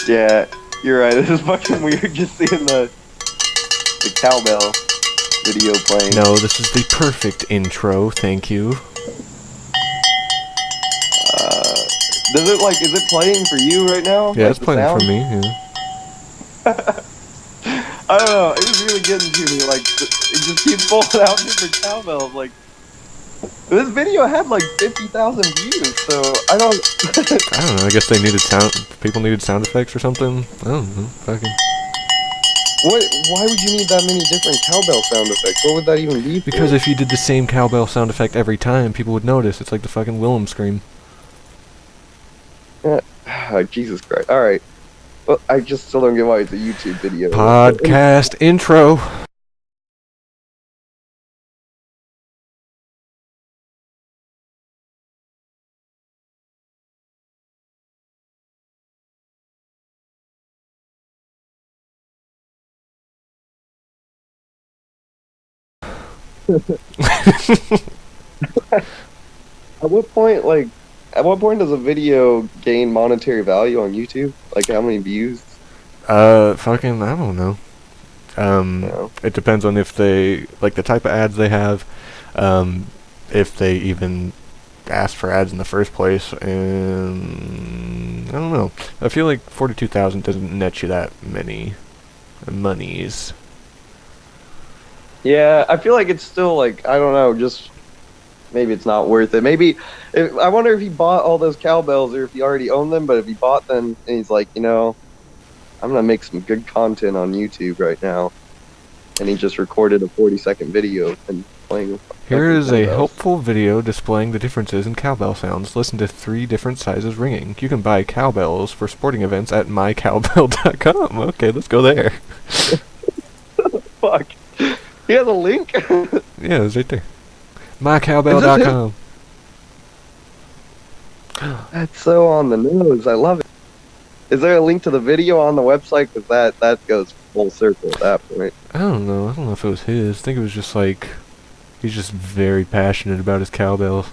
Yeah, you're right. This is fucking weird just seeing the cowbell video playing. No, this is the perfect intro, thank you. Does it like, is it playing for you right now? Yeah, like it's playing sound? for me, yeah. I don't know, it's really getting to me, like, it just keeps pulling out different cowbells, like, this video had like 50,000 views, so I don't... I don't know, I guess they needed people needed sound effects or something? I don't know, fucking... Why would you need that many different cowbell sound effects? What would that even be for? Because if you did the same cowbell sound effect every time, people would notice. It's like the fucking Willem scream. Jesus Christ. Alright. Well, I just still don't get why it's a YouTube video. Podcast intro. At what point does a video gain monetary value on YouTube? Like how many views? Fucking, I don't know. No. It depends on if they, like the type of ads they have, if they even asked for ads in the first place, and I don't know. I feel like 42,000 doesn't net you that many monies. Yeah, I feel like it's still like, I don't know, just maybe it's not worth it. Maybe, I wonder if he bought all those cowbells or if he already owned them, but if he bought them and he's like, you know, I'm gonna make some good content on YouTube right now. And he just recorded a 40-second video and playing. Here is a helpful video displaying the differences in cowbell sounds. Listen to 3 different sizes ringing. You can buy cowbells for sporting events at mycowbell.com. Okay, let's go there. Fuck. He has a link? Yeah, it's right there. mycowbell.com. That's so on the nose. I love it. Is there a link to the video on the website? Because that goes full circle at that point. I don't know. I don't know if it was his. I think it was just like... He's just very passionate about his cowbells.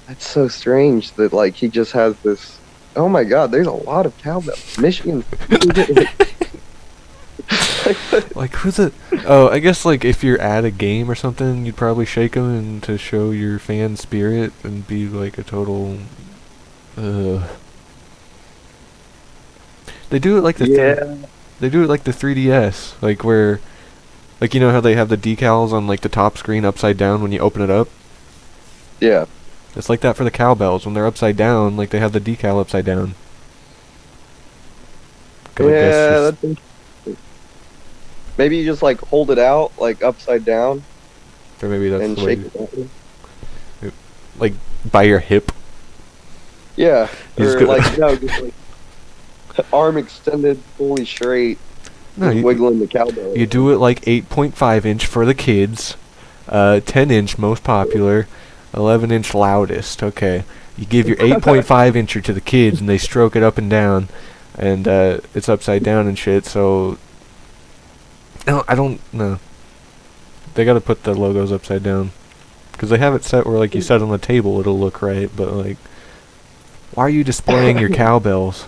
That's so strange that, like, he just has this... Oh my god, there's a lot of cowbells. Michigan... Like, who's it? Oh, I guess, like, if you're at a game or something, you'd probably shake them and to show your fan spirit and be, like, a total... They do it like the... They do it like the 3DS, like, where... Like, you know how they have the decals on, like, the top screen upside down when you open it up? Yeah. It's like that for the cowbells. When they're upside down, like, they have the decal upside down. Yeah, that's interesting. Maybe you just, like, hold it out, like, upside down. Or maybe that's and the way... shake it. Like, by your hip? Yeah. Or, like, no, just, like, arm extended, fully straight. No, wiggling the cowbell. You do it like 8.5 inch for the kids, 10 inch most popular, 11 inch loudest. Okay, you give your 8.5 incher to the kids and they stroke it up and down, and it's upside down and shit. So no, I don't know. They gotta put the logos upside down because they have it set where like you set on the table it'll look right, but like, why are you displaying your cowbells?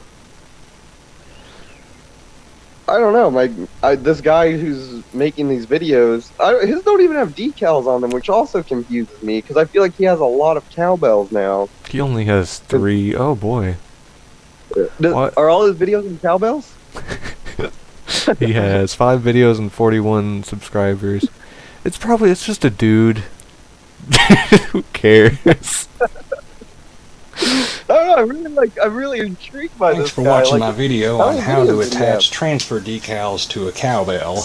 I don't know, this guy who's making these videos, his don't even have decals on them, which also confuses me, because I feel like he has a lot of cowbells now. He only has 3. Oh boy. Are all his videos in cowbells? He has 5 videos and 41 subscribers. It's just a dude. Who cares? I don't know, I'm really intrigued by Thanks this for guy. watching my video on how to attach have? transfer decals to a cowbell.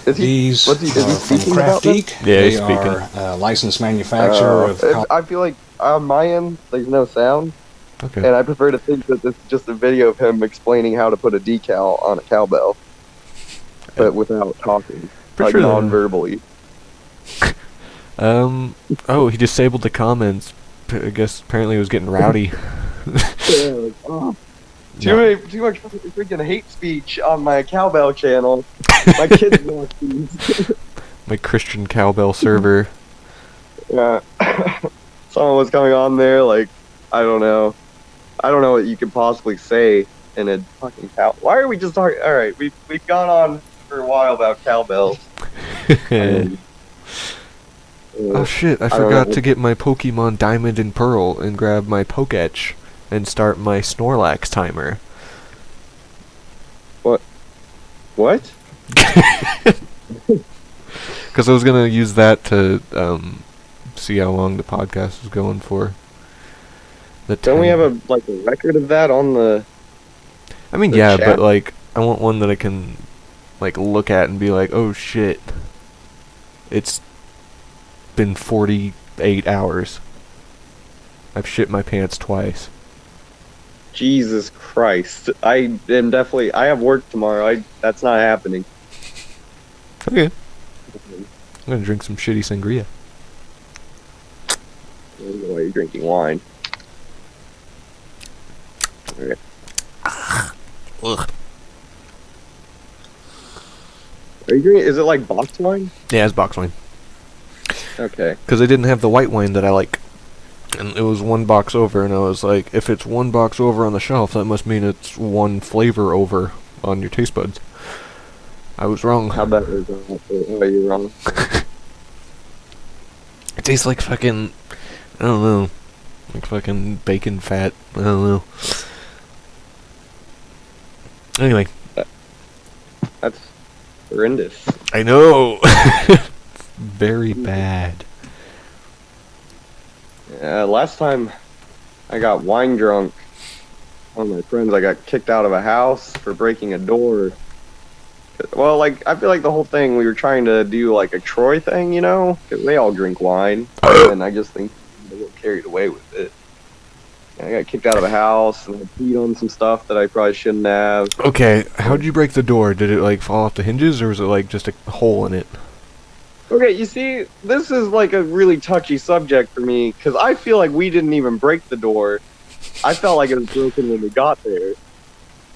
Is These are from speaking about this? Craftique. Yeah, they he's speaking. are a licensed manufacturer of... I feel like on my end, there's no sound. Okay. And I prefer to think that this is just a video of him explaining how to put a decal on a cowbell. But without talking. Like, sure non-verbally. Oh, he disabled the comments. I guess apparently he was getting rowdy. Yeah, like, oh. Too much freaking hate speech on my cowbell channel. My kids watch these. My Christian cowbell server. Yeah. Someone was coming on there, like, I don't know what you could possibly say and a fucking cow. Why are we just talking? All right, we've gone on for a while about cowbells. Oh shit, I don't forgot know. to get my Pokemon Diamond and Pearl and grab my Poketch and start my Snorlax timer. What? Because I was gonna use that to see how long the podcast is going for. Don't we have a record of that on the? I mean, the yeah, chat? but like, I want one that I can like look at and be like, oh shit, it's been 48 hours. I've shit my pants twice. Jesus Christ! I have work tomorrow. That's not happening. Okay. I'm gonna drink some shitty sangria. I don't know why you're drinking wine. Okay. Ugh. Are you drinking? Is it like box wine? Yeah, it's box wine. Okay. Because they didn't have the white wine that I like. And it was one box over, and I was like, if it's one box over on the shelf, that must mean it's one flavor over on your taste buds. I was wrong. How about you're wrong? It tastes like fucking, I don't know, like fucking bacon fat. I don't know. Anyway. That's horrendous. I know. Very bad. Last time I got wine drunk, one of my friends, I got kicked out of a house for breaking a door. Well, like, I feel like the whole thing, we were trying to do like a Troy thing, you know? Because they all drink wine. And I just think they get carried away with it. And I got kicked out of a house and I peed on some stuff that I probably shouldn't have. Okay, how'd you break the door? Did it like fall off the hinges, or was it like just a hole in it? Okay, you see, this is like a really touchy subject for me, because I feel like we didn't even break the door. I felt like it was broken when we got there.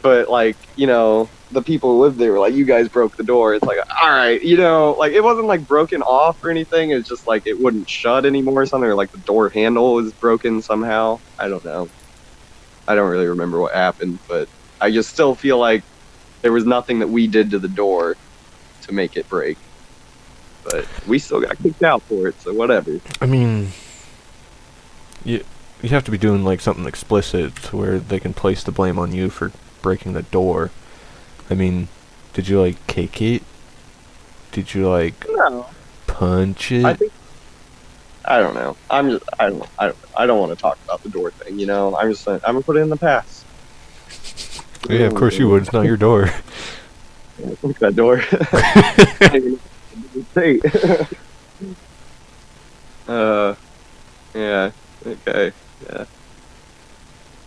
But, like, you know, the people who lived there were like, you guys broke the door. It's like, alright, you know, like, it wasn't like broken off or anything, it's just like it wouldn't shut anymore or something, or like the door handle was broken somehow. I don't know. I don't really remember what happened, but I just still feel like there was nothing that we did to the door to make it break. But we still got kicked out for it, so whatever. I mean, you have to be doing like something explicit to where they can place the blame on you for breaking the door. I mean, did you like kick it? Did you like punch it? I don't know. I don't want to talk about the door thing. You know, I'm gonna put it in the past. Yeah, of course you would. It's not your door. Look at that door. Yeah. Okay. Yeah. I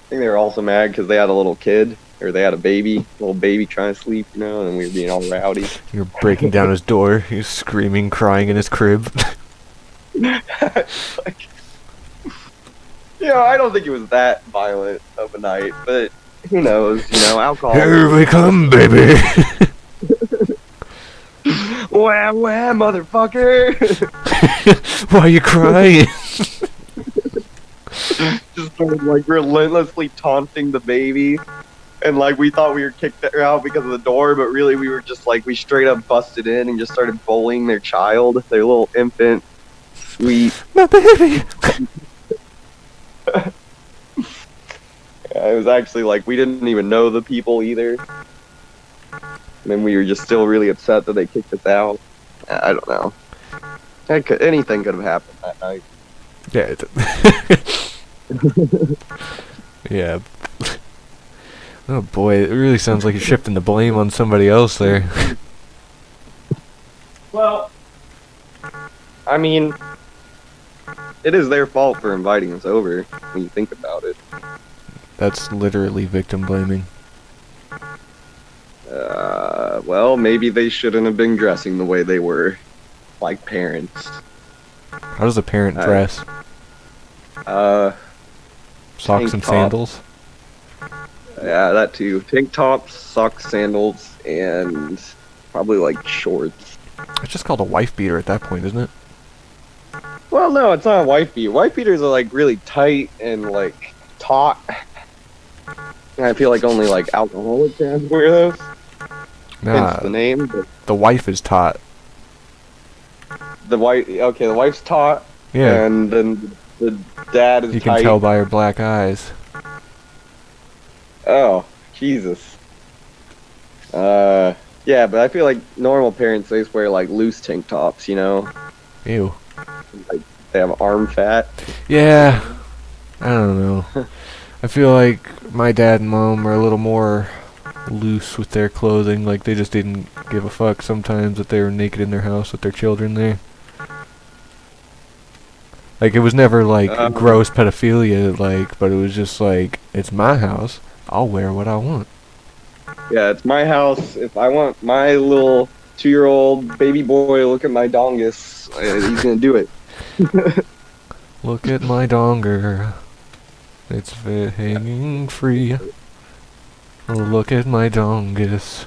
think they were also mad because they had a little kid, or they had a little baby trying to sleep, you know, and we were being all rowdy. You're breaking down his door. He's screaming, crying in his crib. Like, you know, I don't think it was that violent of a night, but who knows? You know, alcohol. Here we come, baby. Wham wham, motherfucker! Why are you crying? Just started like relentlessly taunting the baby, and like we thought we were kicked out because of the door, but really we were just like, we straight up busted in and just started bullying their child, their little infant, sweet. My baby. Yeah, it was actually like we didn't even know the people either. And then we were just still really upset that they kicked us out. I don't know. Anything could have happened that night. Yeah. Yeah. Oh boy, it really sounds like you're shifting the blame on somebody else there. Well, I mean, it is their fault for inviting us over when you think about it. That's literally victim blaming. Well, maybe they shouldn't have been dressing the way they were, like parents. How does a parent dress? Socks and top. sandals? Yeah, that too. Tank tops, socks, sandals, and probably like shorts. It's just called a wife beater at that point, isn't it? Well, no, it's not a wife beater. Wife beaters are like really tight and like taut. I feel like only like alcoholic fans wear those. Nah, Hence the name. But the wife is taut. the wife's taut, Yeah, and then the dad is you can tight. tell by her black eyes. Oh, Jesus. Yeah, but I feel like normal parents, they just wear like loose tank tops, you know? Ew. Like they have arm fat. Yeah, I don't know. I feel like my dad and mom are a little more loose with their clothing. Like they just didn't give a fuck sometimes that they were naked in their house with their children there. Like it was never like gross pedophilia, like, but it was just like, it's my house. I'll wear what I want. Yeah, it's my house. If I want my little 2-year-old baby boy to look at my dongus, he's gonna do it. Look at my donger. It's hanging free. Oh, look at my dongus.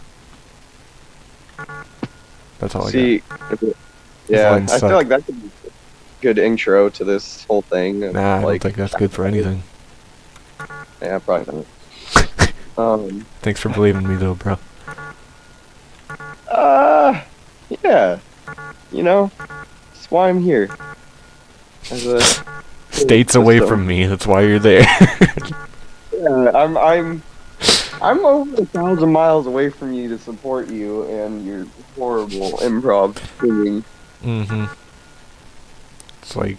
That's all I See, yeah, I feel like that could be a good intro to this whole thing. Nah, I don't like, think that's good for anything. Yeah, probably not. Thanks for believing me though, bro. Yeah. You know, that's why I'm here. As a States away from me, that's why you're there. Yeah, I'm over 1,000 miles away from you to support you and your horrible improv singing. Mm-hmm. It's like...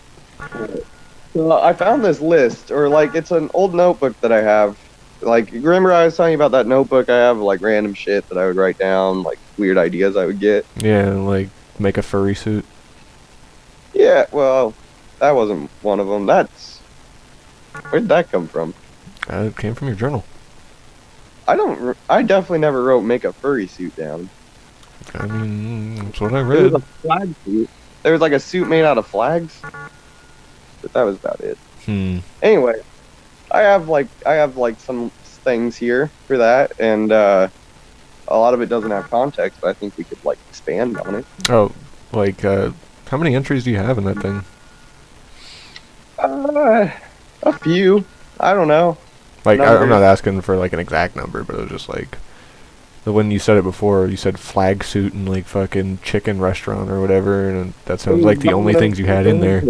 So I found this list, or like, it's an old notebook that I have. Like, remember I was telling you about that notebook I have, like, random shit that I would write down, like, weird ideas I would get? Yeah, like, make a furry suit. Yeah, well, that wasn't one of them. Where'd that come from? It came from your journal. I definitely never wrote make a furry suit down. I mean, that's what I There was read. a flag suit. There was like a suit made out of flags. But that was about it. Anyway, I have like some things here for that, and a lot of it doesn't have context, but I think we could like expand on it. Oh, like, how many entries do you have in that thing? A few. I don't know. Like, I'm not asking for like an exact number, but it was just like, when you said it before, you said flag suit and like fucking chicken restaurant or whatever, and that sounds like the only things you had in there.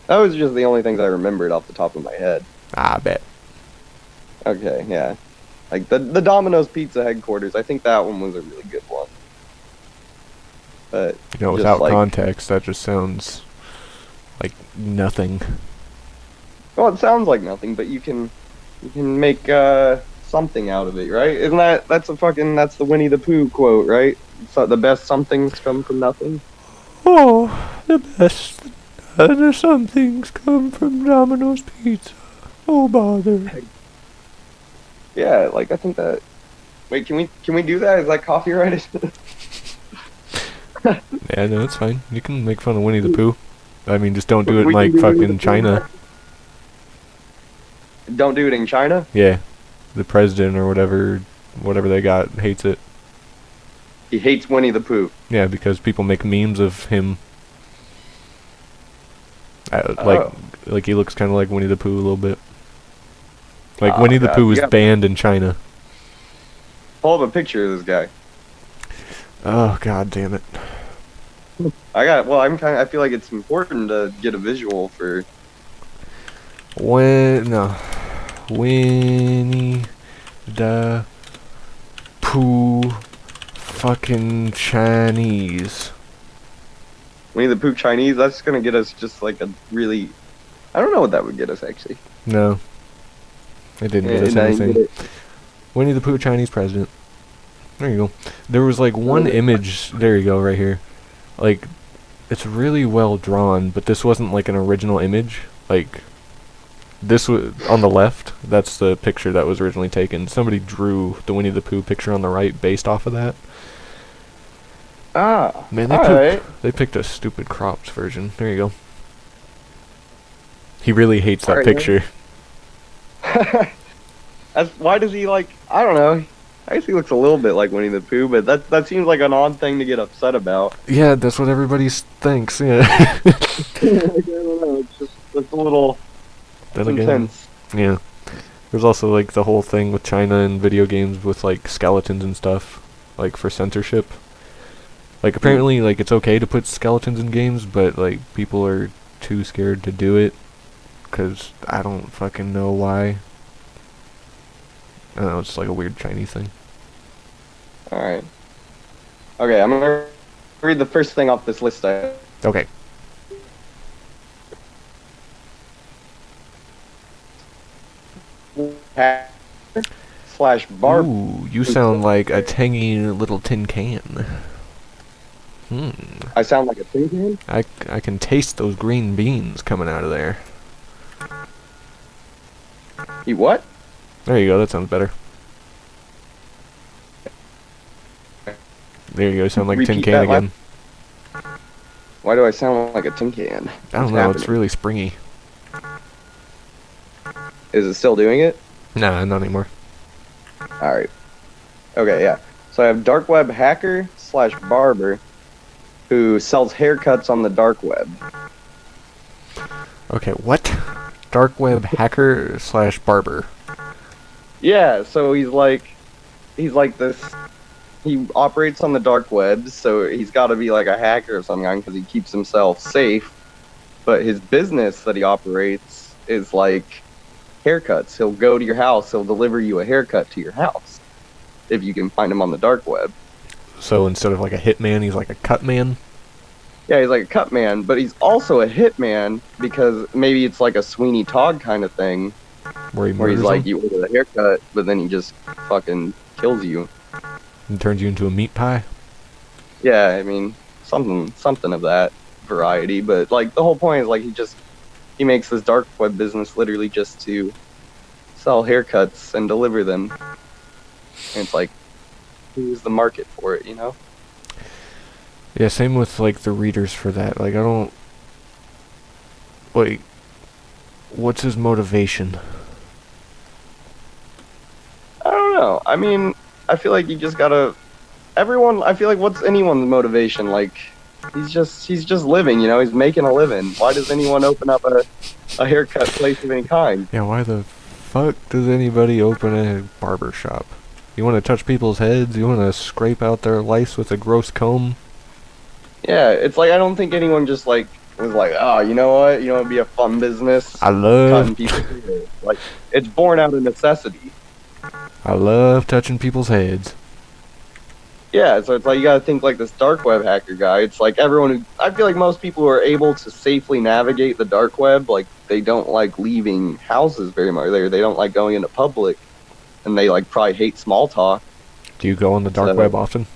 That was just the only things I remembered off the top of my head. I bet. Okay, yeah. Like the Domino's Pizza headquarters, I think that one was a really good one. But you know, without context, that just sounds like nothing. Well, it sounds like nothing, but you can make something out of it, right? Isn't that's the Winnie the Pooh quote, right? So the best somethings come from nothing. Oh, the best some things come from Domino's Pizza. Oh bother. Yeah, like I think that. Wait, can we do that? Is that copyrighted? Yeah, no, it's fine. You can make fun of Winnie the Pooh. I mean, just don't do it in like fucking China. Don't do it in China? Yeah, the president or whatever they got hates it. He hates Winnie the Pooh. Yeah, because people make memes of him. Like he looks kind of like Winnie the Pooh a little bit. Like Winnie the Pooh is banned in China. Pull up a picture of this guy. Oh god damn it! I feel like it's important to get a visual for. Winnie the Pooh, fucking Chinese. Winnie the Pooh Chinese. That's gonna get us just like a really. I don't know what that would get us actually. No, it didn't get us anything. Winnie the Pooh Chinese president. There you go. There was like one image. There you go, right here. Like, it's really well drawn, but this wasn't like an original image. Like, this was on the left. That's the picture that was originally taken. Somebody drew the Winnie the Pooh picture on the right based off of that. Ah, man, they picked a stupid cropped version. There you go. He really hates that picture. Why does he like? I don't know. I guess he looks a little bit like Winnie the Pooh, but that seems like an odd thing to get upset about. Yeah, that's what everybody thinks. Yeah. I don't know. It's a little. Then again, intense. yeah. There's also like the whole thing with China and video games with like skeletons and stuff, like for censorship. Like apparently like it's okay to put skeletons in games, but like people are too scared to do it, 'cause I don't fucking know why. I don't know, it's like a weird Chinese thing. Alright. Okay, I'm gonna read the first thing off this list. Okay. Slash barb. Ooh, you sound like a tangy little tin can. I sound like a tin can? I can taste those green beans coming out of there. You what? There you go, that sounds better. There you go, sound like a tin Repeat can that again. Why do I sound like a tin can? I don't know, it's really springy. Is it still doing it? Nah, not anymore. Alright. Okay, yeah. So I have dark web hacker slash barber who sells haircuts on the dark web. Okay, what? Dark web hacker slash barber. Yeah, so he's like this. He operates on the dark web, so he's got to be like a hacker or something because he keeps himself safe. But his business that he operates is like haircuts. He'll go to your house. He'll deliver you a haircut to your house if you can find him on the dark web. So instead of like a hitman, he's like a cut man? Yeah, he's like a cut man, but he's also a hitman because maybe it's like a Sweeney Todd kind of thing Where where murders he's like, them you order the haircut, but then he just fucking kills you. and turns you into a meat pie? Yeah, I mean, something of that variety, but like the whole point is like he makes this dark web business literally just to sell haircuts and deliver them. And it's like, who's the market for it, you know? Yeah, same with like the readers for that. Like I don't like what's his motivation? I don't know. I mean, I feel like you just gotta I feel like what's anyone's motivation? Like he's just living, you know, he's making a living. Why does anyone open up a haircut place of any kind? Yeah, why the fuck does anybody open a barber shop? You want to touch people's heads? You want to scrape out their lice with a gross comb? Yeah, it's like I don't think anyone just like was like, oh, you know what? You know, it'd be a fun business. I love Cutting people's hair. Like it's born out of necessity. touching people's heads. Yeah, so it's like you gotta think like this dark web hacker guy. It's like I feel like most people who are able to safely navigate the dark web, like they don't like leaving houses very much. They don't like going into public, and they like probably hate small talk. Do you go on the dark web often?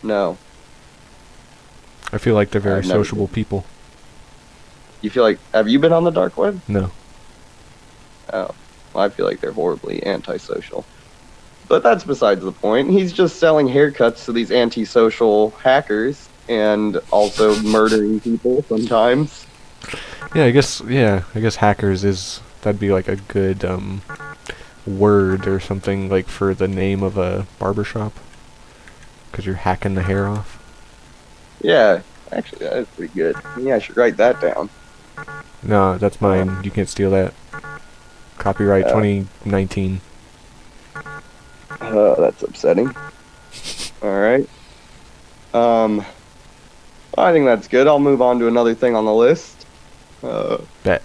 No. I feel like they're very I've never sociable people. You feel like have you been on the dark web? No. Oh, well, I feel like they're horribly antisocial. But that's besides the point. He's just selling haircuts to these antisocial hackers and also murdering people sometimes. Yeah, I guess hackers that'd be like a good word or something like for the name of a barbershop. 'Cause you're hacking the hair off. Yeah, actually, that is pretty good. Yeah, I should write that down. No, that's mine. You can't steal that. Copyright 2019. That's upsetting. Alright. I think that's good. I'll move on to another thing on the list. Bet.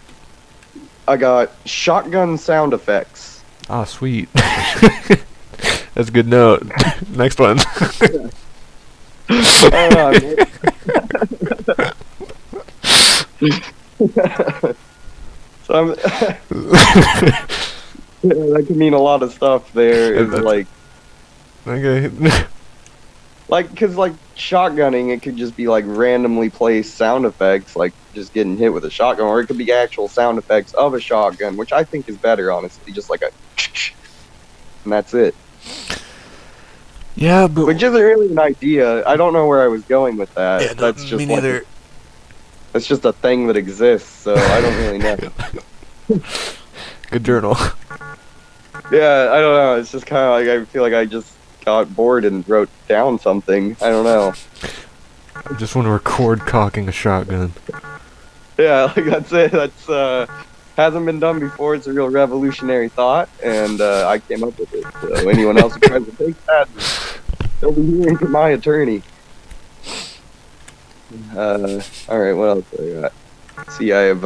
I got shotgun sound effects. Ah, sweet. That's a good note. Next one. So I'm that could mean a lot of stuff there. It's like, Okay. because like shotgunning, it could just be like randomly placed sound effects, like just getting hit with a shotgun, or it could be actual sound effects of a shotgun, which I think is better, honestly, just like a, and that's it. Yeah, but Which isn't really an idea. I don't know where I was going with that. Yeah, no, That's just me like neither. that's just a thing that exists, so I don't really know. Good journal. Yeah, I don't know. It's just kind of like I feel like I just got bored and wrote down something. I don't know. I just want to record cocking a shotgun. Yeah, like that's it. That's kind Hasn't been done before. It's a real revolutionary thought, and I came up with it. So anyone else who tries to take that, they'll be hearing from my attorney. All right, what else do I got? See, I have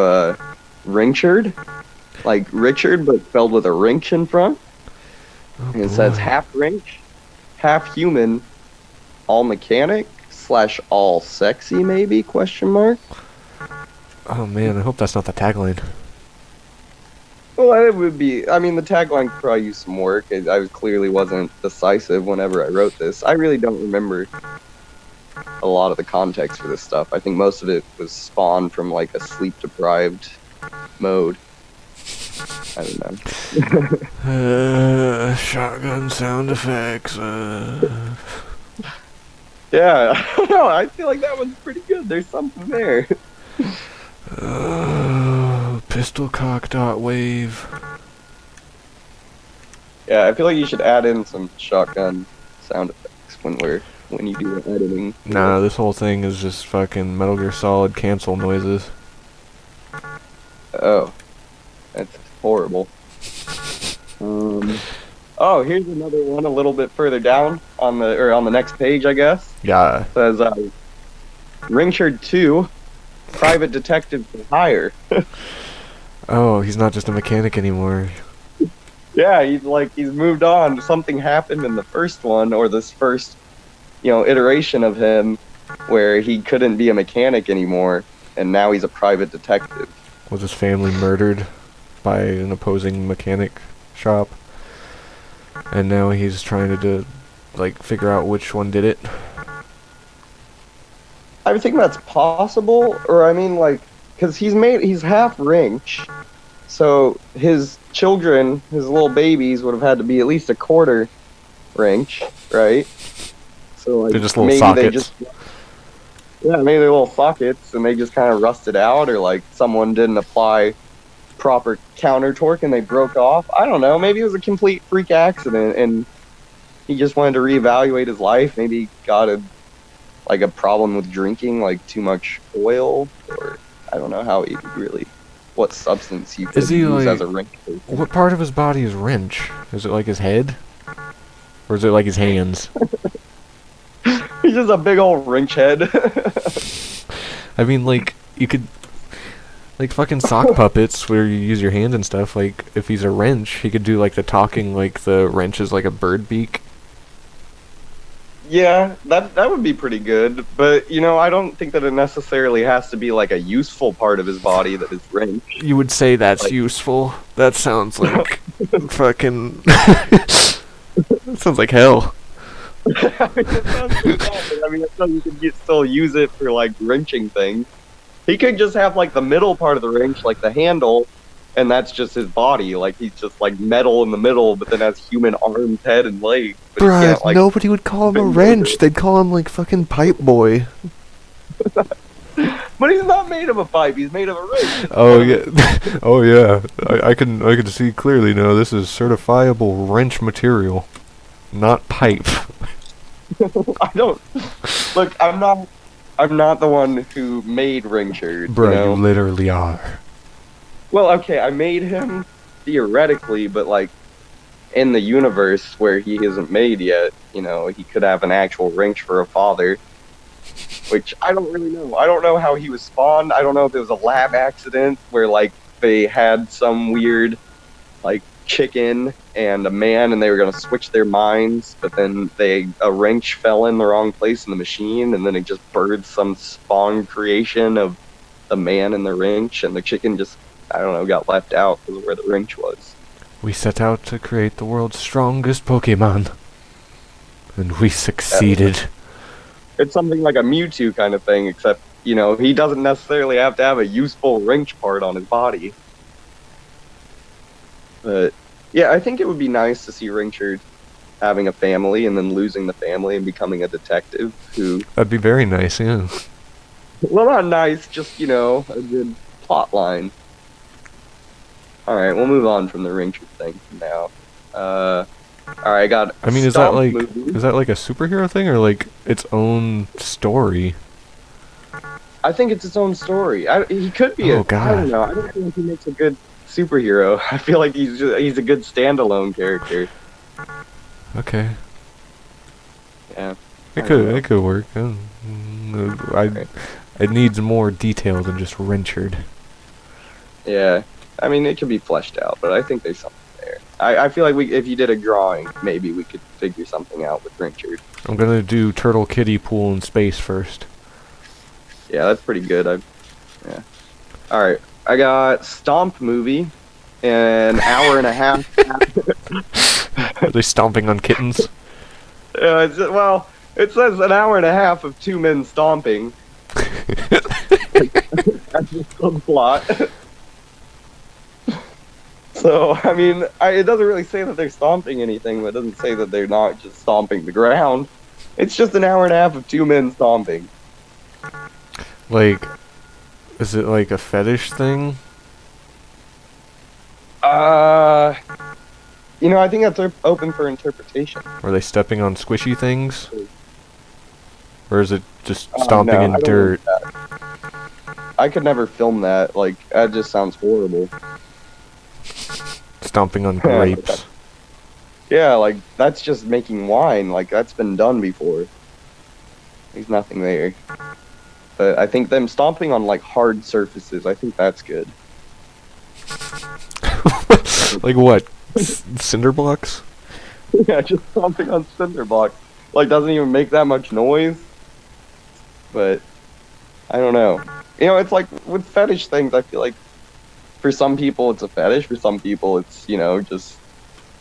Ringchard, like Richard, but spelled with a wrench in front. Oh, And it says half wrench, half human, all mechanic / all sexy, maybe? Question mark. Oh man, I hope that's not the tagline. Well, it would be. I mean, the tagline could probably use some work. I clearly wasn't decisive whenever I wrote this. I really don't remember a lot of the context for this stuff. I think most of it was spawned from like a sleep-deprived mode. I don't know. Shotgun sound effects. Yeah, I don't know. I feel like that one's pretty good. There's something there. Pistol cock dot wave. Yeah, I feel like you should add in some shotgun sound effects when you do the editing. Nah, this whole thing is just fucking Metal Gear Solid cancel noises. Oh, that's horrible. Oh, here's another one a little bit further down on the next page, I guess. Yeah. It says Ringchard 2, private detective for hire. Oh, he's not just a mechanic anymore. Yeah, he's moved on. Something happened in the first one, or this first, iteration of him, where he couldn't be a mechanic anymore, and now he's a private detective. Was his family murdered by an opposing mechanic shop? And now he's trying to figure out which one did it. I think that's possible, or I mean, because he's half wrench, so his children, his little babies, would have had to be at least a quarter wrench, right? So They're just little maybe sockets. maybe they're little sockets, and they just kind of rusted out, or someone didn't apply proper counter torque and they broke off. I don't know. Maybe it was a complete freak accident, and he just wanted to reevaluate his life. Maybe he got a problem with drinking, too much oil, or I don't know how he really, what substance you could use as a wrench. What part of his body is wrench? Is it his head? Or is it his hands? He's just a big old wrench head. I mean, you could, fucking sock puppets where you use your hand and stuff, if he's a wrench, he could do, the talking, the wrench is like a bird beak. Yeah, that would be pretty good, but, I don't think that it necessarily has to be, a useful part of his body that is wrench. You would say that's useful. That sounds like fucking... That sounds like hell. I mean, it sounds like that, but, I suppose you could still use it for, wrenching things. He could just have, the middle part of the wrench, the handle, and that's just his body. He's just, metal in the middle, but then has human arms, head, and legs. But Bruh, nobody would call him a wrench. They'd call him, fucking Pipe Boy. But he's not made of a pipe. He's made of a wrench. Oh, yeah. Oh, yeah. I can see clearly now. This is certifiable wrench material, not pipe. I don't... Look, I'm not the one who made Ringchard. Bruh, you literally are. Well, okay, I made him theoretically, but in the universe where he isn't made yet, he could have an actual wrench for a father, which I don't really know. I don't know how he was spawned. I don't know if it was a lab accident where they had some weird chicken and a man, and they were gonna switch their minds, but then a wrench fell in the wrong place in the machine, and then it just birthed some spawn creation of the man and the wrench, and the chicken just, I don't know, got left out because of where the wrench was. We set out to create the world's strongest Pokemon, and we succeeded. It's something like a Mewtwo kind of thing, except, he doesn't necessarily have to have a useful wrench part on his body. But, yeah, I think it would be nice to see Ringchard having a family and then losing the family and becoming a detective who... That'd be very nice, yeah. Well, not nice, just, a good plot line. Alright, we'll move on from the Ringchard thing now. Alright, I got... I mean, is that a superhero thing, or its own story? I think it's its own story. He could be God. I don't know. I don't think he makes a good superhero. I feel like he's a good standalone character. Okay. Yeah. It could work. Right. It needs more detail than just Richard. Yeah. I mean, it could be fleshed out, but I think there's something there. I feel like if you did a drawing, maybe we could figure something out with Richard. I'm gonna do Turtle Kitty Pool in space first. Yeah, that's pretty good. Yeah. All right. I got Stomp movie, an hour and a half. Are they stomping on kittens? Well, it says an hour and a half of two men stomping. That's just the plot. So, I mean, it doesn't really say that they're stomping anything, but it doesn't say that they're not just stomping the ground. It's just an hour and a half of two men stomping. Like, is it like a fetish thing? You know, I think that's open for interpretation. Are they stepping on squishy things? Or is it just stomping No, in I don't dirt? like that. I could never film that. Like, that just sounds horrible. Stomping on grapes. Yeah, like, that's just making wine. Like, that's been done before. There's nothing there. But I think them stomping on, like, hard surfaces, I think that's good. Like what? Cinder blocks? Yeah, just stomping on cinder blocks. Like, doesn't even make that much noise. But, I don't know. You know, it's like, with fetish things, I feel like, for some people it's a fetish, for some people it's, you know, just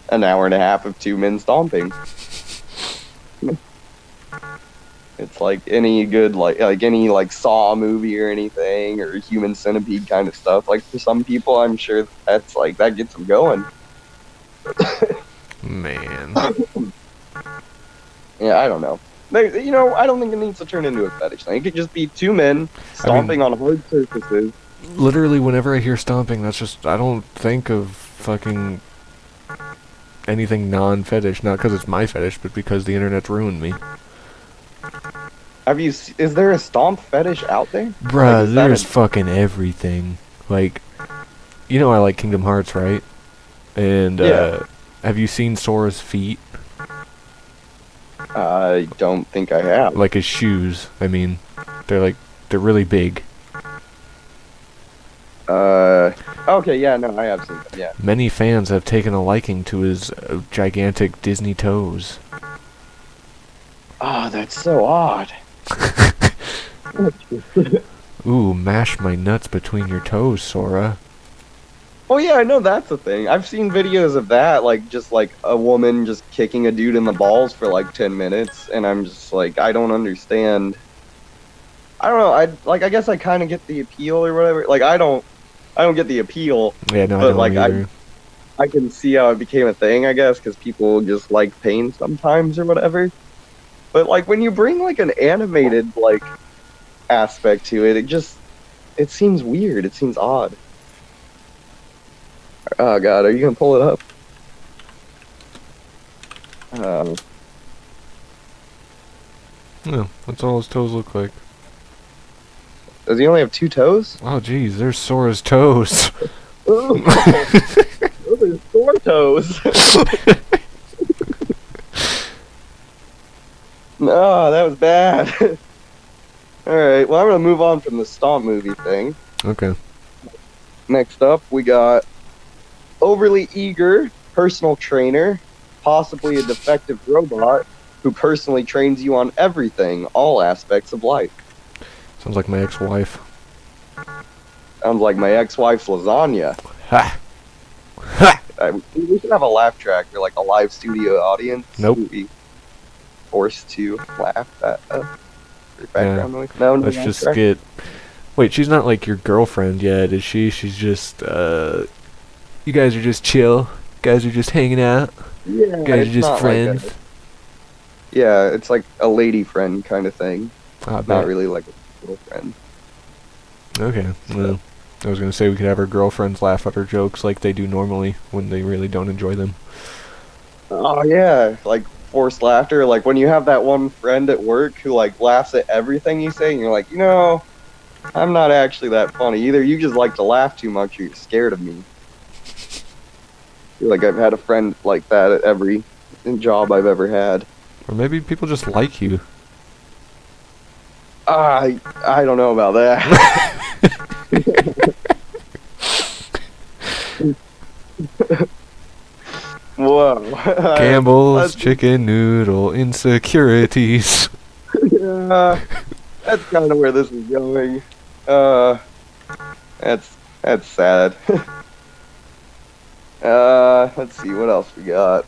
an hour and a half of two men stomping. It's like any good, like any, like, Saw movie or anything, or Human Centipede kind of stuff. Like, for some people, I'm sure that's, like, that gets them going. Man. Yeah, I don't know. You know, I don't think it needs to turn into a fetish thing. It could just be two men stomping on hard surfaces. Literally, whenever I hear stomping, that's just, I don't think of fucking anything non-fetish. Not because it's my fetish, but because the internet's ruined me. Is there a stomp fetish out there? Bruh, Like, there's fucking everything. Like, you know I like Kingdom Hearts, right? And, Yeah. have you seen Sora's feet? I don't think I have. Like his shoes, I mean. They're really big. Okay, yeah, no, I have seen them, yeah. Many fans have taken a liking to his gigantic Disney toes. Oh, that's so odd. Ooh, mash my nuts between your toes, Sora. Oh yeah, I know that's a thing. I've seen videos of that, like, just like a woman just kicking a dude in the balls for like 10 minutes, and I'm just like, I don't understand. I don't know, I guess I kind of get the appeal or whatever. Like, I don't get the appeal, Yeah, no, I but don't like, either. I can see how it became a thing, I guess, because people just like pain sometimes or whatever. But like, when you bring like an animated like aspect to it, it seems weird. It seems odd. Oh god, are you gonna pull it up? No, that's all his toes look like. Does he only have two toes? Oh, jeez, there's Sora's toes. Ooh. Those are sore toes. No, that was bad. Alright, well, I'm gonna move on from the Stomp movie thing. Okay. Next up, we got overly eager personal trainer, possibly a defective robot, who personally trains you on everything, all aspects of life. Sounds like my ex-wife. Sounds like my ex-wife's lasagna. Ha! Ha! We should have a laugh track or like a live studio audience. Nope. We'd be forced to laugh at background noise. No, Let's laugh just track? get... Wait, she's not like your girlfriend yet, is she? She's just, you guys are just chill. You guys are just hanging out. Yeah, You guys it's are just not friends. Like yeah, it's like a lady friend kind of thing. I bet. Not really like a little friend. Okay, well, I was gonna say we could have our girlfriends laugh at our jokes like they do normally when they really don't enjoy them. Oh yeah, like forced laughter. Like when you have that one friend at work who like laughs at everything you say, and you're like, you know, I'm not actually that funny. Either you just like to laugh too much, or you're scared of me. feel like I've had a friend like that at every job I've ever had. Or maybe people just like you. I don't know about that. Whoa. Campbell's chicken noodle insecurities. Yeah, that's kind of where this is going. That's sad. Let's see what else we got.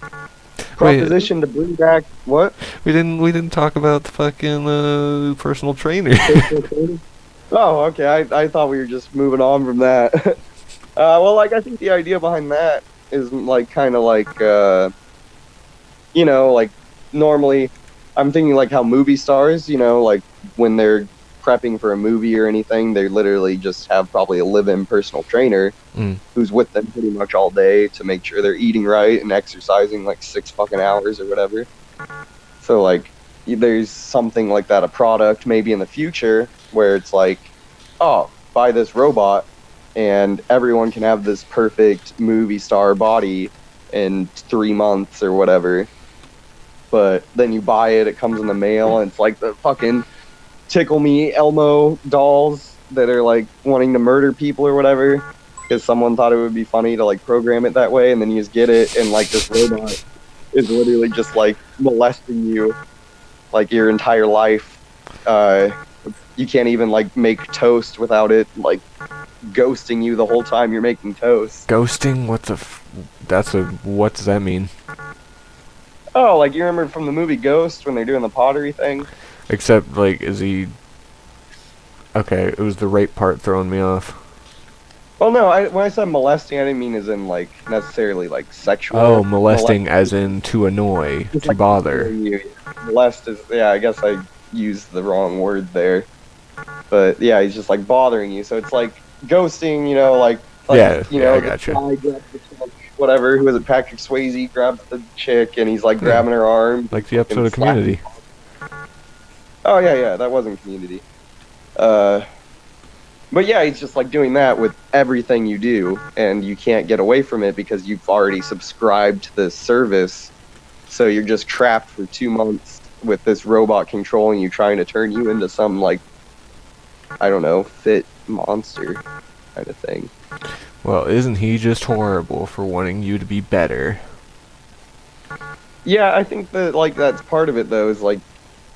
Proposition to bring back what? We didn't talk about the fucking personal trainer. Oh, okay. I thought we were just moving on from that. Well, like I think the idea behind that is like kind of like like normally I'm thinking like how movie stars, like when they're prepping for a movie or anything, they literally just have probably a live-in personal trainer who's with them pretty much all day to make sure they're eating right and exercising like 6 fucking hours or whatever. So like there's something like that, a product maybe in the future where it's like, oh, buy this robot and everyone can have this perfect movie star body in 3 months or whatever. But then you buy it, it comes in the mail, and it's like the fucking Tickle Me Elmo dolls that are like wanting to murder people or whatever because someone thought it would be funny to like program it that way, and then you just get it and like this robot is literally just like molesting you like your entire life. You can't even like make toast without it like ghosting you the whole time you're making toast. Ghosting? What does that mean? Oh, like you remember from the movie Ghost when they're doing the pottery thing? Except, like, is he... Okay, it was the rape part throwing me off. Well, no, when I said molesting, I didn't mean as in, like, necessarily, like, sexual. Oh, molesting as in to annoy, It's to like bother. Molest is, yeah, I guess I used the wrong word there. But, yeah, he's just, like, bothering you. So it's like ghosting, like Yeah, I the gotcha. guy grabs the chick, whatever, who was it, Patrick Swayze grabs the chick, and he's, like, grabbing her arm. Like the episode of Community. Oh, yeah, that wasn't Community. But yeah, he's just like doing that with everything you do, and you can't get away from it because you've already subscribed to this service. So you're just trapped for 2 months with this robot controlling you, trying to turn you into some, like, I don't know, fit monster kind of thing. Well, isn't he just horrible for wanting you to be better? Yeah, I think that, like, that's part of it, though, is, like,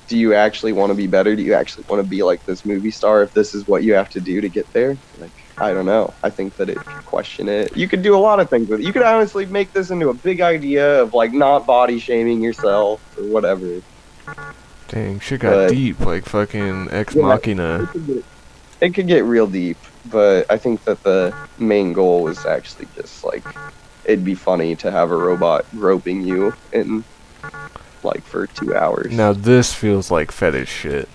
do you actually want to be better? Do you actually want to be like this movie star if this is what you have to do to get there? Like, I don't know. I think that it could question it. You could do a lot of things with it. You could honestly make this into a big idea of, like, not body shaming yourself or whatever. Dang, shit got deep, like fucking Ex Machina. It could get real deep, but I think that the main goal was actually just, like, it'd be funny to have a robot groping you in... like for 2 hours. Now this feels like fetish shit.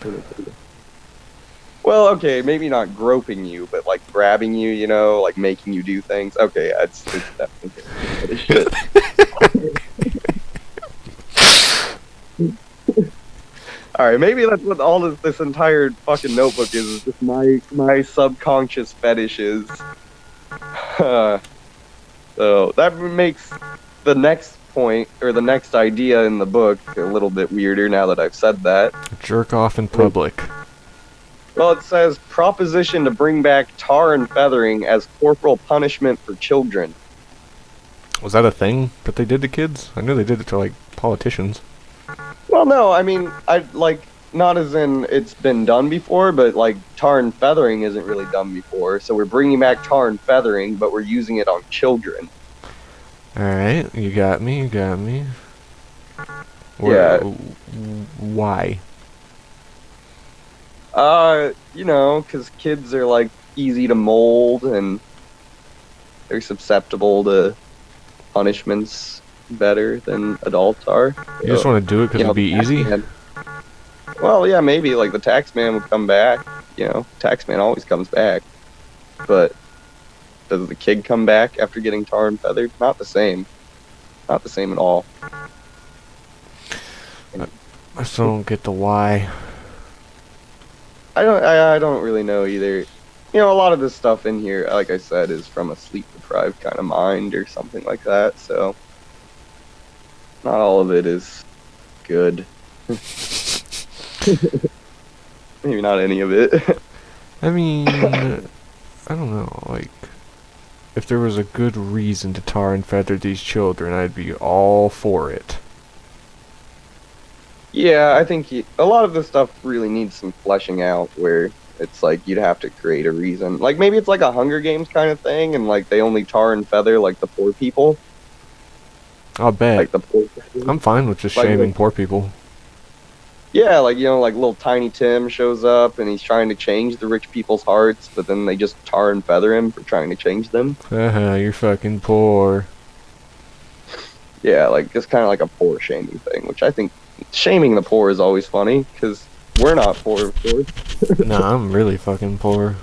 Well, okay, maybe not groping you, but like grabbing you, like making you do things. Okay, it's definitely fetish shit. Alright, maybe that's what all of this entire fucking notebook is just my subconscious fetishes. So that makes the next point, or the next idea in the book, a little bit weirder now that I've said that. Jerk off in public. Well, it says, proposition to bring back tar and feathering as corporal punishment for children. Was that a thing that they did to kids? I knew they did it to, like, politicians. Well, no, I mean, not as in it's been done before, but, like, tar and feathering isn't really done before, so we're bringing back tar and feathering, but we're using it on children. Alright, you got me. Yeah. Why? Because kids are, like, easy to mold, and they're susceptible to punishments better than adults are. You just want to do it because it'd be easy? Well, yeah, maybe, like, the tax man would come back. Tax man always comes back. But does the kid come back after getting tar and feathered? Not the same. Not the same at all. I still don't get the why. I don't really know either. a lot of this stuff in here, like I said, is from a sleep-deprived kind of mind or something like that. So not all of it is good. Maybe not any of it. I mean, I don't know, like, if there was a good reason to tar and feather these children, I'd be all for it. Yeah, I think a lot of this stuff really needs some fleshing out where it's like you'd have to create a reason. Like maybe it's like a Hunger Games kind of thing and like they only tar and feather like the poor people. I'll bet. Like the poor people. I'm fine with just Like, shaming poor people. Yeah, like like little Tiny Tim shows up and he's trying to change the rich people's hearts, but then they just tar and feather him for trying to change them. Haha, you're fucking poor. Yeah, like just kind of like a poor shaming thing, which I think shaming the poor is always funny because we're not poor, of course. Nah, I'm really fucking poor.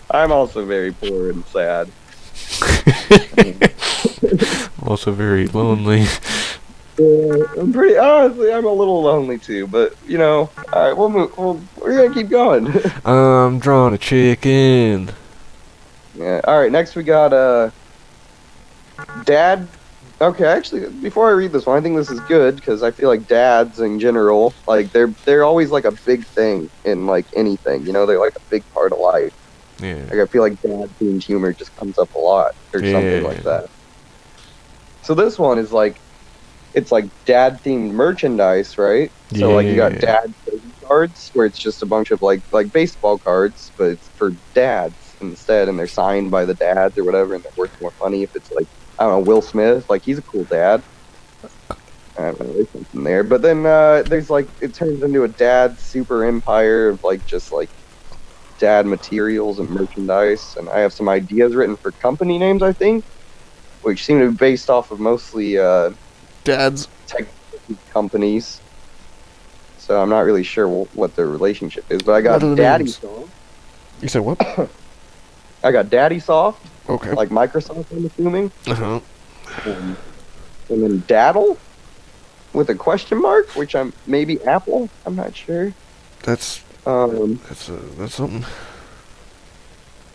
I'm also very poor and sad. I'm also very lonely. I'm pretty honestly. I'm a little lonely too, but all right, we'll move. We're gonna keep going. I'm drawing a chicken. Yeah. All right. Next we got dad. Okay, actually, before I read this one, I think this is good because I feel like dads in general, like they're always like a big thing in like anything. They're like a big part of life. Yeah. Like I feel like dad themed humor just comes up a lot or something like that. So this one is like, it's like dad themed merchandise, right? So like you got dad trading cards where it's just a bunch of like baseball cards, but it's for dads instead, and they're signed by the dads or whatever, and they're worth more money if it's like, I don't know, Will Smith, like he's a cool dad. I don't know, there's something there. But then there's like, it turns into a dad super empire of like just like dad materials and merchandise, and I have some ideas written for company names, I think, which seem to be based off of mostly Dads. tech companies. So I'm not really sure what their relationship is, but I got Daddy Soft. You said what? I got Daddy Soft, Okay. like Microsoft, I'm assuming. Uh-huh. And then Daddle with a question mark, which I'm maybe Apple. I'm not sure. That's something.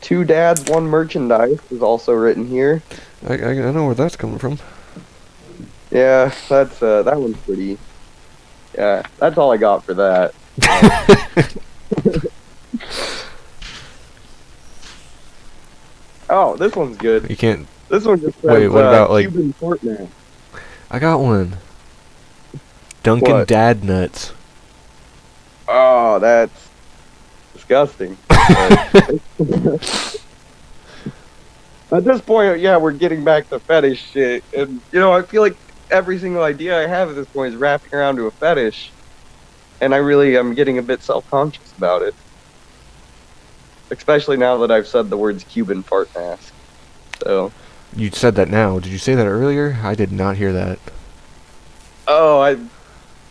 Two dads, one merchandise is also written here. I know where that's coming from. Yeah, that's that one's pretty. Yeah, that's all I got for that. Oh, this one's good. You can't. This one just says, Wait, what about like? Cuban Fortnite. I got one. Dunkin' What? Dad Nuts. Oh, that's disgusting. At this point, yeah, we're getting back to fetish shit, and I feel like every single idea I have at this point is wrapping around to a fetish, and I'm getting a bit self-conscious about it. Especially now that I've said the words Cuban fart mask. So. You said that now. Did you say that earlier? I did not hear that. Oh,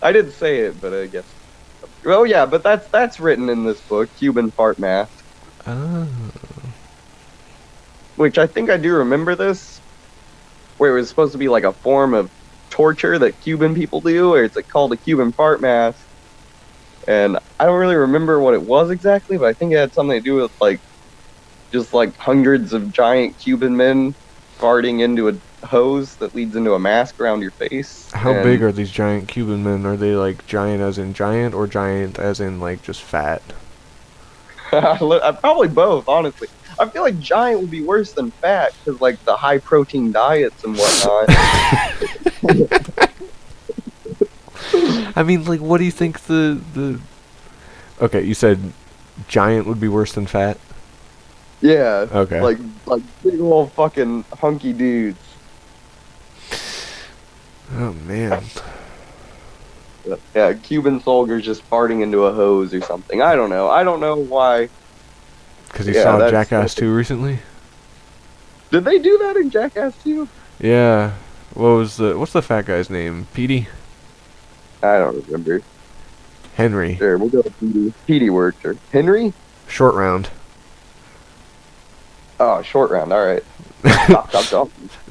I did say it, but I guess. Oh yeah, but that's written in this book, Cuban fart mask. Oh. Which I think I do remember this, where it was supposed to be like a form of torture that Cuban people do, where it's like called a Cuban fart mask. And I don't really remember what it was exactly, but I think it had something to do with like just like hundreds of giant Cuban men farting into a hose that leads into a mask around your face. How big are these giant Cuban men? Are they like giant as in giant or giant as in like just fat? Probably both, honestly. I feel like giant would be worse than fat because like the high protein diets and whatnot. I mean, like, what do you think the? Okay, you said giant would be worse than fat. Yeah. Okay. Like big old fucking hunky dudes. Oh man. Yeah, Cuban soldiers just farting into a hose or something. I don't know. I don't know why. Because you saw Jackass 2 recently? Did they do that in Jackass 2? Yeah. What's the fat guy's name? Petey? I don't remember. Henry. Sure, we'll go with Petey. Petey worked. Or Henry? Short round. Oh, short round. All right.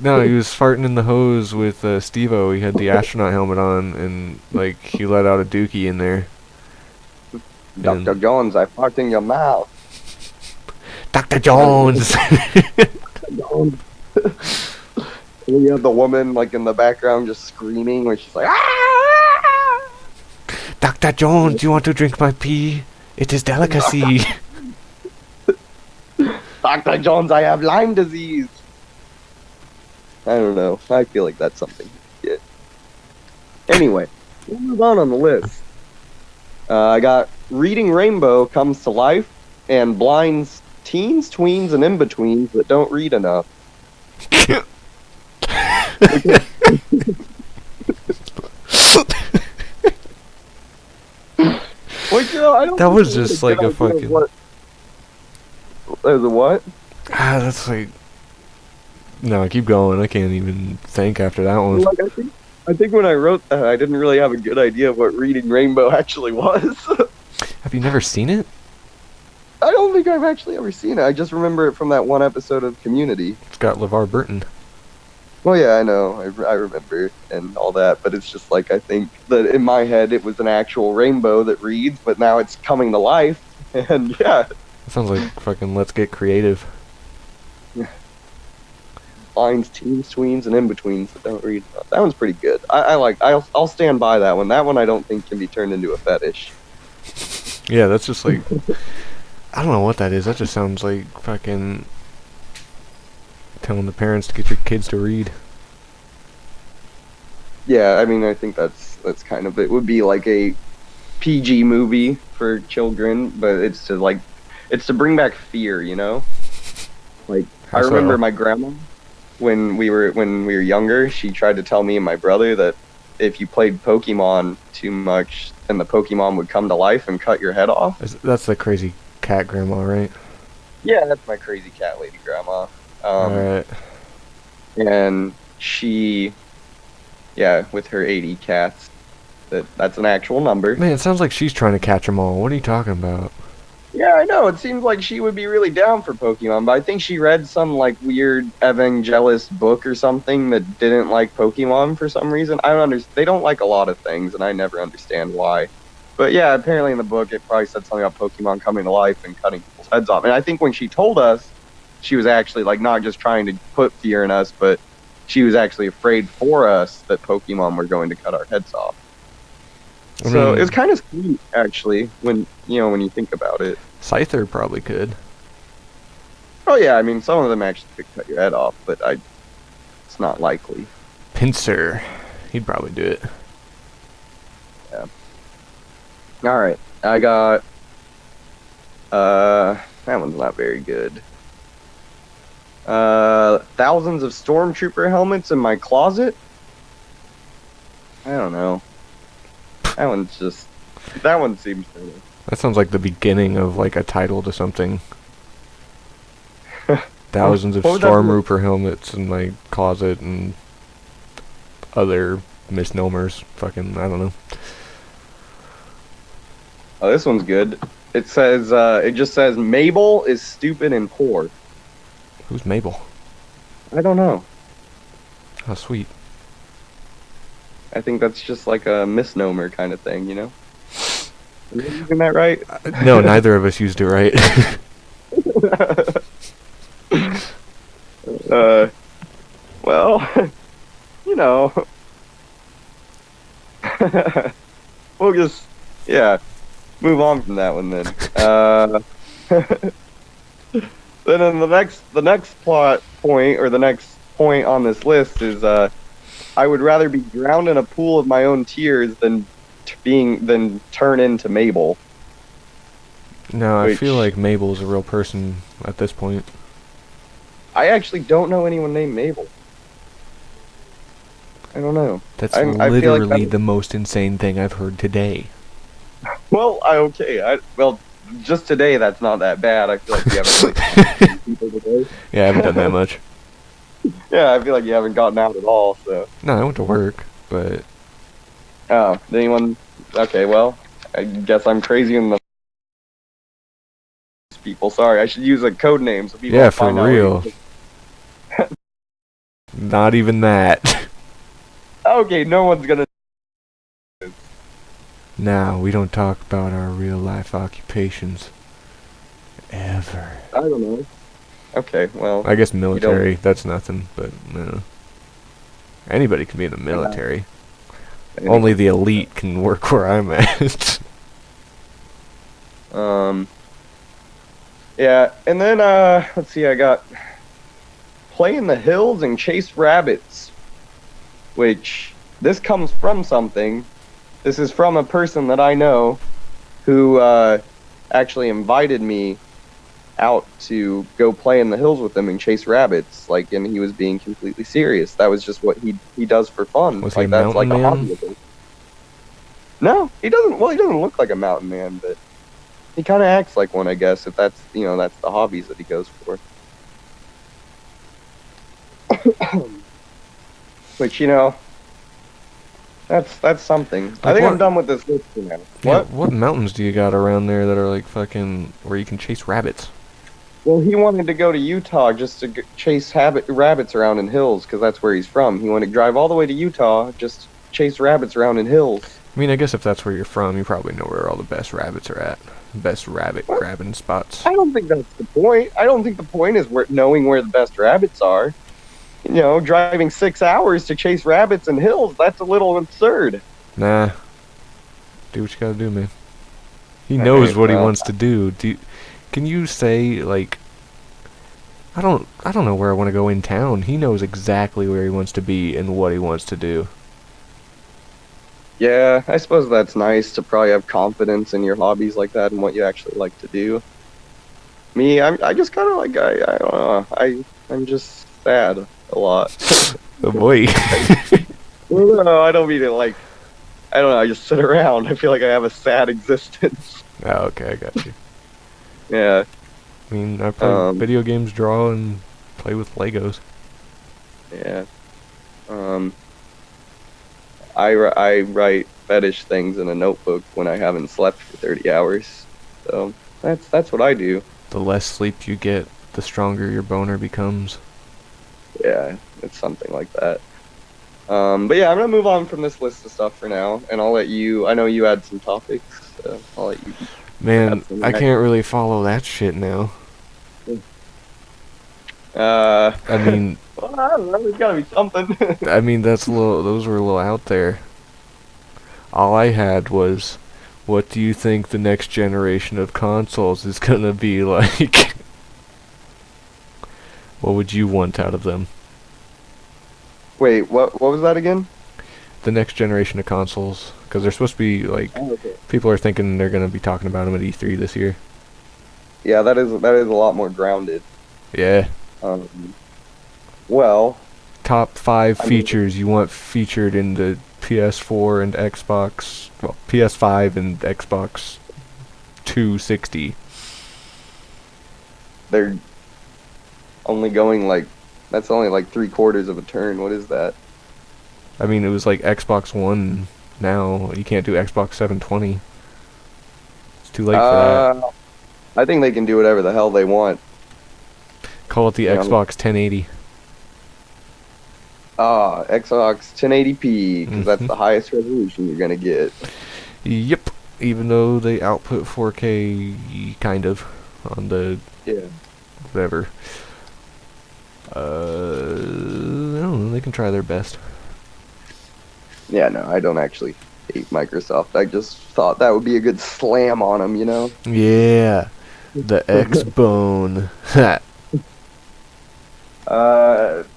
No, he was farting in the hose with Steve-O. He had the astronaut helmet on, and like he let out a dookie in there. Dr. Jones, I farted in your mouth. Dr. Jones. You have the woman like in the background just screaming when she's like, ah! Dr. Jones, you want to drink my pee? It is delicacy. Dr. Jones, I have Lyme disease. I don't know. I feel like that's something. Yeah. Anyway, we'll move on the list. I got Reading Rainbow Comes to Life and blinds teens, tweens, and in-betweens that don't read enough. Like, I don't That think was it's just good like a idea of fucking... what? The what? That's like... No, keep going. I can't even think after that one. Like, I think when I wrote that, I didn't really have a good idea of what Reading Rainbow actually was. Have you never seen it? I don't think I've actually ever seen it. I just remember it from that one episode of Community. It's got LeVar Burton. Well, yeah, I know. I remember and all that, but it's just like I think that in my head it was an actual rainbow that reads, but now it's coming to life, and yeah. That sounds like fucking Let's Get Creative. Lines, teens, tweens, and in-betweens that don't read. That one's pretty good. I'll stand by that one. That one I don't think can be turned into a fetish. Yeah, that's just like... I don't know what that is. That just sounds like fucking... telling the parents to get your kids to read. Yeah, I mean, I think that's kind of it. Would be like a PG movie for children, but it's to bring back fear, you know? Like I remember my grandma when we were younger, she tried to tell me and my brother that if you played Pokemon too much, then the Pokemon would come to life and cut your head off. That's the crazy cat grandma, right? Yeah, that's my crazy cat lady grandma. Alright. And she, yeah, with her 80 cats, that's an actual number. Man, it sounds like she's trying to catch them all. What are you talking about? Yeah, I know. It seems like she would be really down for Pokemon, but I think she read some like weird evangelist book or something that didn't like Pokemon for some reason. I don't understand. They don't like a lot of things, and I never understand why. But yeah, apparently in the book it probably said something about Pokemon coming to life and cutting people's heads off. And I think when she told us, she was actually like not just trying to put fear in us, but she was actually afraid for us that Pokemon were going to cut our heads off. So it's kind of sweet, actually, when you think about it. Scyther probably could. Oh yeah, I mean some of them actually could cut your head off, but it's not likely. Pinsir, he'd probably do it. Yeah. All right, I got. That one's not very good. Thousands of stormtrooper helmets in my closet. I don't know. That one seems funny. That sounds like the beginning of like a title to something. Thousands of stormtrooper helmets in my closet and other misnomers. Fucking, I don't know. Oh, this one's good. It says, it just says, Mabel is stupid and poor. Who's Mabel? I don't know. Oh, sweet. I think that's just like a misnomer kind of thing, you know? Am I using that right? No, neither of us used it right. Well, you know. We'll just, yeah, move on from that one then. Then in the next plot point, or the next point on this list is, I would rather be drowned in a pool of my own tears than turn into Mabel. No, I feel like Mabel's a real person at this point. I actually don't know anyone named Mabel. I don't know. That's I feel literally like the most insane thing I've heard today. Well, just today that's not that bad. I feel like you haven't people today. Yeah, I haven't done that much. Yeah, I feel like you haven't gotten out at all, so. No, I went to work, but... Oh, anyone? Okay, well, I guess I'm crazy in the people. Sorry, I should use a code name so people Yeah, don't for find out real. Not even that. Okay, no one's gonna. Now, we don't talk about our real life occupations. Ever. I don't know. Okay, well, I guess military, that's nothing, but no. Anybody can be in the military. Only the elite can work where I'm at. Yeah, and then let's see, I got play in the hills and chase rabbits, which this comes from something. This is from a person that I know who actually invited me out to go play in the hills with him and chase rabbits, like, and he was being completely serious. That was just what he does for fun. Was like he a that's like mountain a man? hobby of his. No, he doesn't. Well, he doesn't look like a mountain man, but he kind of acts like one, I guess. If that's that's the hobbies that he goes for. Which that's something. Like I think what? I'm done with this list for now. Yeah, What? what mountains do you got around there that are like fucking where you can chase rabbits? Well, he wanted to go to Utah just to chase rabbits around in hills because that's where he's from. He wanted to drive all the way to Utah just to chase rabbits around in hills. I mean, I guess if that's where you're from, you probably know where all the best rabbits are at. Best rabbit grabbing spots. I don't think that's the point. I don't think the point is knowing where the best rabbits are. Driving 6 hours to chase rabbits in hills, that's a little absurd. Nah. Do what you gotta do, man. He knows what he well, wants to do. Can you say, like... I don't know where I want to go in town. He knows exactly where he wants to be and what he wants to do. Yeah, I suppose that's nice to probably have confidence in your hobbies like that and what you actually like to do. Me, I just kind of like, I don't know, I'm just sad a lot. Oh boy. No, I don't mean it like, I don't know, I just sit around. I feel like I have a sad existence. Oh, okay, I got you. Yeah. I mean, I play video games, draw, and play with Legos. Yeah. I write fetish things in a notebook when I haven't slept for 30 hours. So that's what I do. The less sleep you get, the stronger your boner becomes. Yeah, it's something like that. But yeah, I'm gonna move on from this list of stuff for now, and I'll let you. I know you had some topics, so I'll let you. Man, I can't really follow that shit now. I mean, well, I don't know. There's gotta be something. I mean those were a little out there. All I had was, what do you think the next generation of consoles is gonna be like? What would you want out of them? Wait, what was that again? The next generation of consoles, because they're supposed to be like, Okay. people are thinking they're gonna be talking about them at E3 this year. Yeah, that is a lot more grounded. Yeah. Well, Top 5 features you want featured in the PS4 and Xbox, well, PS5 and Xbox 260. they're only going like, that's only like 3/4 of a turn. What is that? I mean, it was like Xbox One. Now you can't do Xbox 720. It's too late for that. I think they can do whatever the hell they want. Call it the Xbox 1080. Xbox 1080p, because that's the highest resolution you're gonna get. Yep. Even though they output 4K, kind of, on the whatever. I don't know. They can try their best. Yeah, no, I don't actually hate Microsoft. I just thought that would be a good slam on them, Yeah. The X-Bone.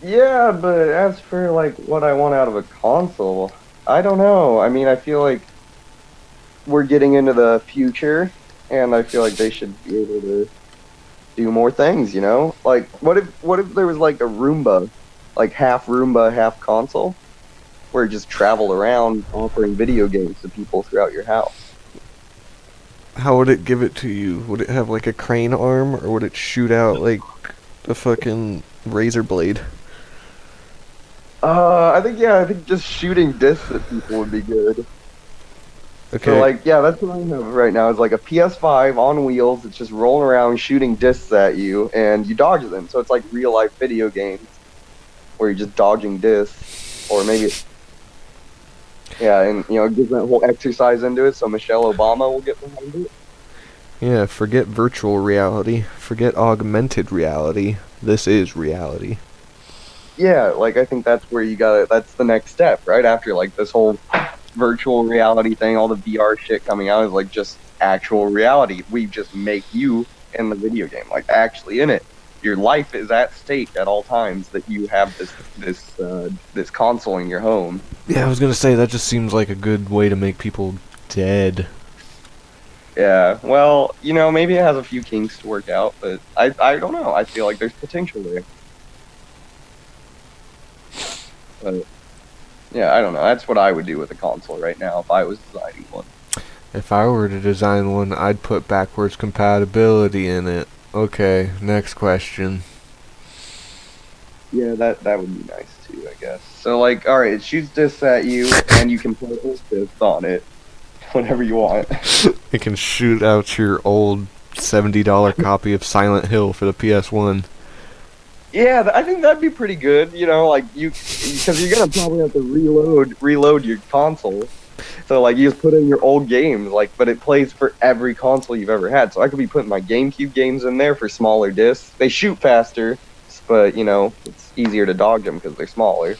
Yeah, but as for like what I want out of a console, I don't know. I mean, I feel like we're getting into the future, and I feel like they should be able to do more things, Like, what if there was like a Roomba, like half Roomba, half console, where you just travel around offering video games to people throughout your house? How would it give it to you? Would it have like a crane arm, or would it shoot out like a fucking razor blade? I think just shooting discs at people would be good. Okay. So like, yeah, that's what I have right now. Is like a PS5 on wheels. It's just rolling around shooting discs at you, and you dodge them. So it's like real life video games where you're just dodging discs, or maybe. Yeah, and it gives that whole exercise into it, so Michelle Obama will get behind it. Yeah, forget virtual reality. forget augmented reality. This is reality. Yeah, like I think that's where you gotta. That's the next step, right after like this whole virtual reality thing, all the VR shit coming out is like just actual reality. We just make you in the video game, like actually in it. Your life is at stake at all times that you have this console in your home. Yeah, I was gonna say that just seems like a good way to make people dead. Yeah, well, you know, maybe it has a few kinks to work out, but I don't know. I feel like there's potential there. But yeah, I don't know. That's what I would do with a console right now if I was designing one. If I were to design one, I'd put backwards compatibility in it. Okay, next question. Yeah, that would be nice too, I guess. So like, all right, it shoots discs at you, and you can play those discs on it whenever you want. It can shoot out your old $70 copy of Silent Hill for the PS1. Yeah, I think that'd be pretty good. You know, like because you're gonna probably have to reload your console. So like you just put in your old games, like, but it plays for every console you've ever had. So I could be putting my GameCube games in there for smaller discs. They shoot faster, but you know it's easier to dodge them because they're smaller.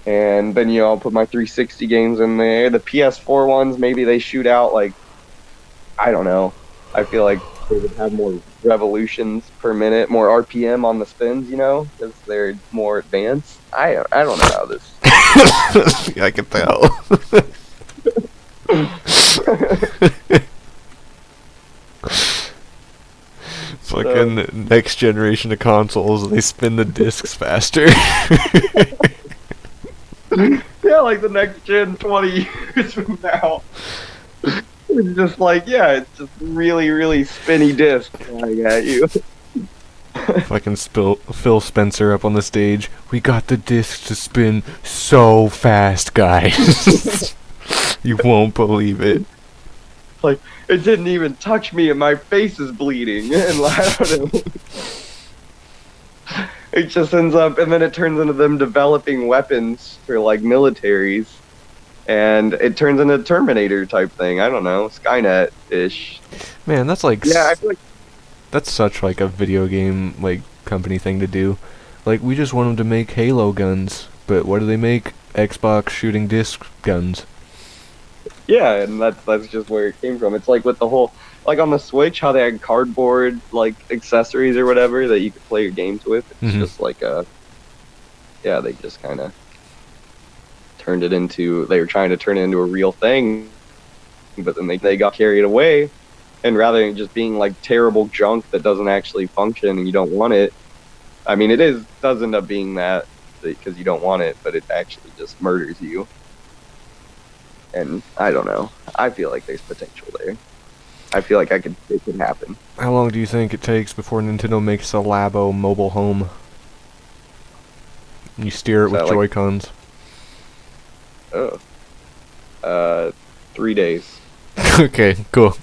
And then I'll put my 360 games in there. The PS4 ones, maybe they shoot out like, I don't know. I feel like they would have more revolutions per minute, more RPM on the spins, because they're more advanced. I don't know how this. I can tell. Fucking next generation of consoles, they spin the discs faster. Yeah, like the next gen 20 years from now. It's just like, it's just really, really spinny disc flying at you. Fucking Phil Spencer up on the stage. We got the discs to spin so fast, guys. You won't believe it. Like, it didn't even touch me and my face is bleeding. And I don't know. It just ends up, and then it turns into them developing weapons for, like, militaries. And it turns into a Terminator type thing. I don't know, Skynet-ish. Man, that's like... Yeah, I feel like... That's such, like, a video game, like, company thing to do. Like, we just want them to make Halo guns. But what do they make? Xbox shooting disc guns. Yeah, and that's just where it came from. It's like with the whole... Like on the Switch, how they had cardboard, like, accessories or whatever that you could play your games with. It's just like a... Yeah, they just kind of turned it into... They were trying to turn it into a real thing, but then they got carried away, and rather than just being, like, terrible junk that doesn't actually function and you don't want it... I mean, does end up being that, because you don't want it, but it actually just murders you. And I don't know. I feel like there's potential there. I feel like it could happen. How long do you think it takes before Nintendo makes a Labo mobile home? You steer it with Joy-Cons. Oh. 3 days. Okay, cool.